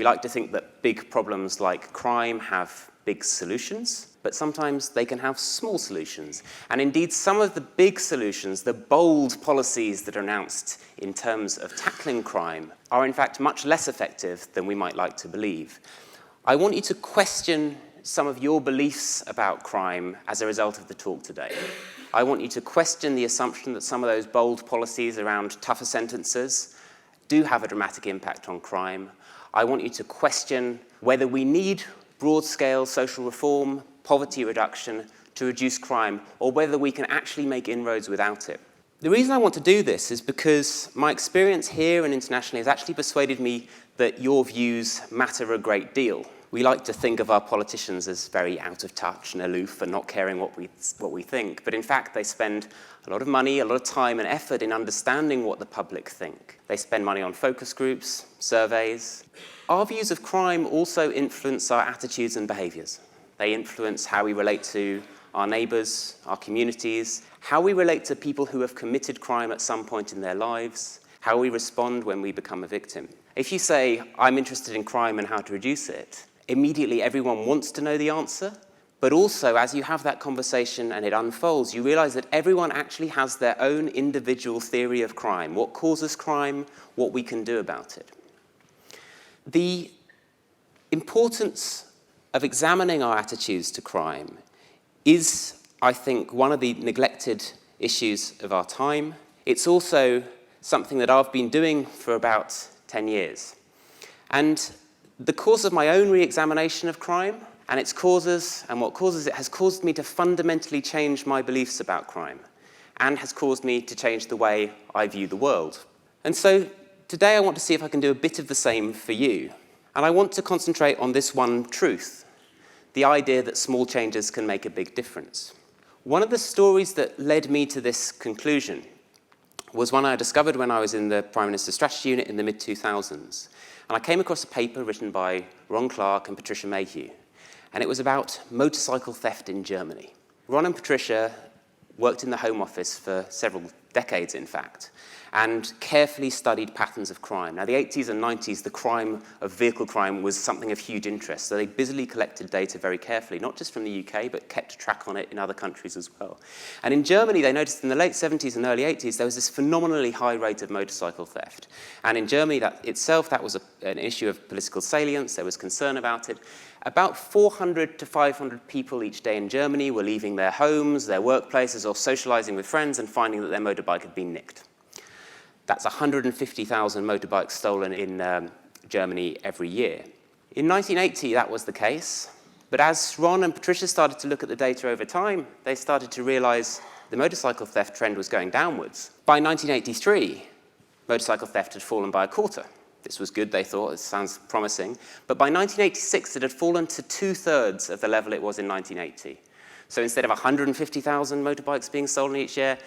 We like to think that big problems like crime have big solutions, but sometimes they can have small solutions. And indeed, some of the big solutions, the bold policies that are announced in terms of tackling crime, are in fact much less effective than we might like to believe. I want you to question some of your beliefs about crime as a result of the talk today. I want you to question the assumption that some of those bold policies around tougher sentences do have a dramatic impact on crime. I want you to question whether we need broad-scale social reform, poverty reduction to reduce crime, or whether we can actually make inroads without it. The reason I want to do this is because my experience here and internationally has actually persuaded me that your views matter a great deal. We like to think of our politicians as very out of touch and aloof and not caring what we think, but in fact they spend a lot of money, a lot of time and effort in understanding what the public think. They spend money on focus groups, surveys. Our views of crime also influence our attitudes and behaviours. They influence how we relate to our neighbours, our communities, how we relate to people who have committed crime at some point in their lives, how we respond when we become a victim. If you say, I'm interested in crime and how to reduce it, immediately everyone wants to know the answer, but also as you have that conversation and it unfolds, you realize that everyone actually has their own individual theory of crime, what causes crime, what we can do about it. The importance of examining our attitudes to crime is, I think, one of the neglected issues of our time. It's also something that I've been doing for about 10 years. And the course of my own re-examination of crime and its causes and what causes it has caused me to fundamentally change my beliefs about crime and has caused me to change the way I view the world. And so today I want to see if I can do a bit of the same for you. And I want to concentrate on this one truth, the idea that small changes can make a big difference. One of the stories that led me to this conclusion was one I discovered when I was in the Prime Minister's Strategy Unit in the mid-2000s. And I came across a paper written by Ron Clark and Patricia Mayhew. And it was about motorcycle theft in Germany. Ron and Patricia worked in the Home Office for several decades, in fact, and carefully studied patterns of crime. Now, the 80s and 90s, the crime of vehicle crime was something of huge interest. So they busily collected data very carefully, not just from the UK, but kept track on it in other countries as well. And in Germany, they noticed in the late 70s and early 80s, there was this phenomenally high rate of motorcycle theft. And in Germany that was an issue of political salience. There was concern about it. About 400 to 500 people each day in Germany were leaving their homes, their workplaces, or socializing with friends and finding that their motorbike had been nicked. That's 150,000 motorbikes stolen in Germany every year. In 1980, that was the case. But as Ron and Patricia started to look at the data over time, they started to realize the motorcycle theft trend was going downwards. By 1983, motorcycle theft had fallen by a quarter. This was good, they thought. This sounds promising. But by 1986, it had fallen to 2/3 of the level it was in 1980. So instead of 150,000 motorbikes being stolen each year,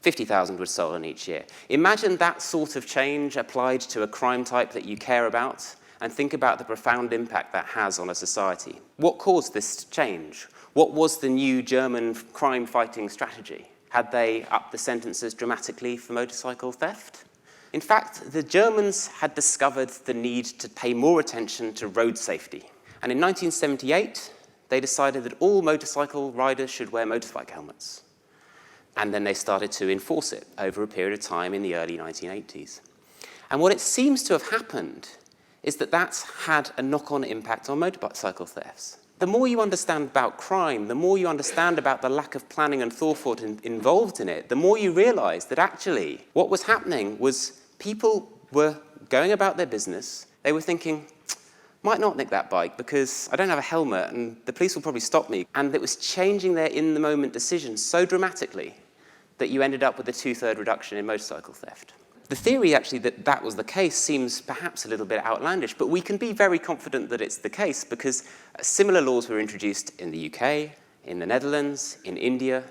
50,000 were stolen each year. Imagine that sort of change applied to a crime type that you care about, and think about the profound impact that has on a society. What caused this change? What was the new German crime-fighting strategy? Had they upped the sentences dramatically for motorcycle theft? In fact, the Germans had discovered the need to pay more attention to road safety. And in 1978, they decided that all motorcycle riders should wear motorbike helmets. And then they started to enforce it over a period of time in the early 1980s. And what it seems to have happened is that that's had a knock-on impact on motorcycle thefts. The more you understand about crime, the more you understand about the lack of planning and forethought involved in it, the more you realize that actually what was happening was people were going about their business. They were thinking, might not nick that bike because I don't have a helmet and the police will probably stop me. And it was changing their in-the-moment decisions so dramatically that you ended up with a 2/3 reduction in motorcycle theft. The theory, actually, that that was the case seems perhaps a little bit outlandish, but we can be very confident that it's the case because similar laws were introduced in the UK, in the Netherlands, in India,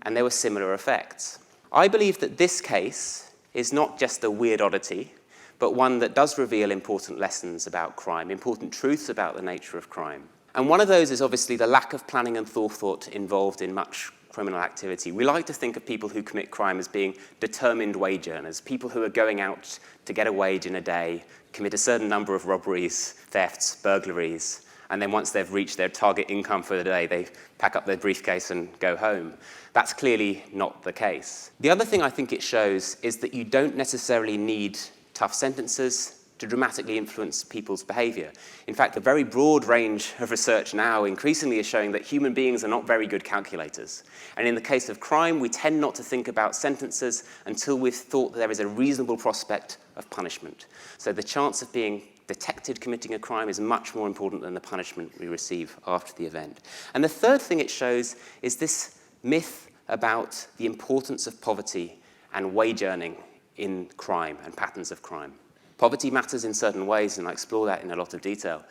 and there were similar effects. I believe that this case is not just a weird oddity, but one that does reveal important lessons about crime, important truths about the nature of crime. And one of those is obviously the lack of planning and forethought involved in much criminal activity. We like to think of people who commit crime as being determined wage earners, people who are going out to get a wage in a day, commit a certain number of robberies, thefts, burglaries, and then once they've reached their target income for the day, they pack up their briefcase and go home. That's clearly not the case. The other thing I think it shows is that you don't necessarily need tough sentences to dramatically influence people's behavior. In fact, a very broad range of research now increasingly is showing that human beings are not very good calculators. And in the case of crime, we tend not to think about sentences until we've thought that there is a reasonable prospect of punishment. So the chance of being detected committing a crime is much more important than the punishment we receive after the event. And the third thing it shows is this myth about the importance of poverty and wage earning in crime and patterns of crime. Poverty matters in certain ways, and I explore that in a lot of detail.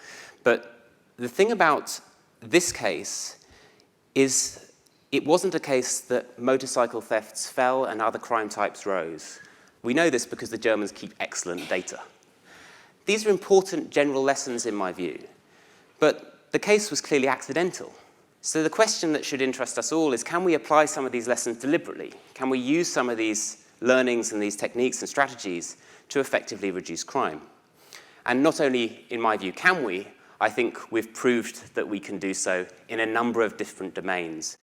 But the thing about this case is it wasn't a case that motorcycle thefts fell and other crime types rose. We know this because the Germans keep excellent data. These are important general lessons in my view, but the case was clearly accidental. So the question that should interest us all is, can we apply some of these lessons deliberately? Can we use some of these learnings and these techniques and strategies to effectively reduce crime? And not only, in my view, can we, I think we've proved that we can do so in a number of different domains.